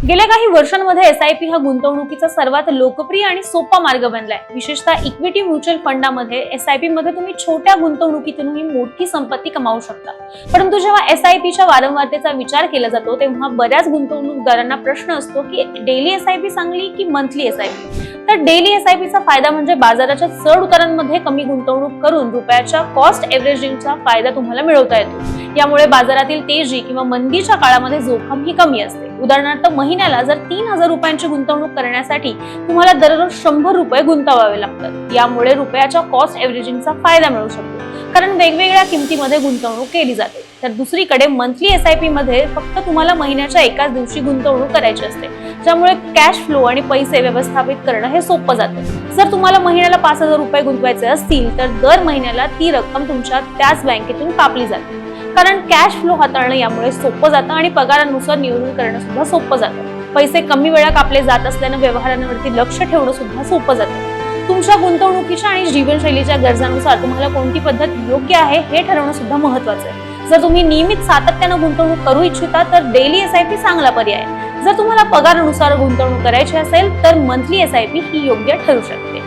गेल्या काही वर्षांमध्ये एसआयपी हा गुंतवणुकीचा सर्वात लोकप्रिय आणि सोपा मार्ग बनलाय। विशेषतः इक्विटी म्युच्युअल फंडामध्ये एसआयपी मध्ये तुम्ही छोट्या गुंतवणुकीतूनही मोठी संपत्ती कमावू शकता। परंतु जेव्हा एसआयपीच्या वारंवारतेचा विचार केला जातो तेव्हा बऱ्याच गुंतवणूकदारांना प्रश्न असतो की डेली एसआयपी चांगली की मंथली एसआयपी। तर डेली एसआयपीचा फायदा म्हणजे बाजाराच्या चढ उतारांमध्ये कमी गुंतवणूक करून रुपयाच्या कॉस्ट एव्हरेजिंगचा फायदा तुम्हाला मिळवता येतो। यामुळे बाजारातील तेजी किंवा मंदीच्या काळामध्ये जोखीम ही कमी असते। उदाहरणार्थ महिन्याला जर 3000 रुपयांची गुंतवणूक करण्यासाठी तुम्हाला दररोज 100 रुपये गुंतवावे लागतात। यामुळे रुपयाच्या कॉस्ट एव्हरेजिंगचा फायदा मिळू शकतो, कारण वेगवेगळ्या किमतीमध्ये गुंतवणूक केली जाते। तर दुसरीकडे मंथली एसआयपी मध्ये फक्त तुम्हाला महिन्याच्या एकाच दिवशी गुंतवणूक करायची असते, ज्यामुळे कॅश फ्लो आणि पैसे व्यवस्थापित करणं हे सोपं जातं। जर तुम्हाला महिन्याला 5000 रुपये गुंतवायचे असतील तर दर महिन्याला ती रक्कम तुमच्या त्याच बँकेतून कापली जाते, कारण कॅश फ्लो हाताळणं यामुळे सोपं जातं आणि पगारानुसार नियोजन करणं सुद्धा सोपं जातं। पैसे कमी वेळा कापले जात असल्यानं व्यवहारांवरती लक्ष ठेवणं सुद्धा सोपं जातं। तुमच्या गुंतवणुकीच्या आणि जीवनशैलीच्या गरजांनुसार तुम्हाला कोणती पद्धत योग्य आहे हे ठरवणं सुद्धा महत्त्वाचं आहे। जर तुम्ही नियमित सातत्यानं गुंतवणूक करू इच्छिता तर डेली एसआयपी चांगला पर्याय आहे। जर तुम्हाला पगारानुसार गुंतवणूक करायची असेल तर मंथली एसआयपी ही योग्य ठरू शकते।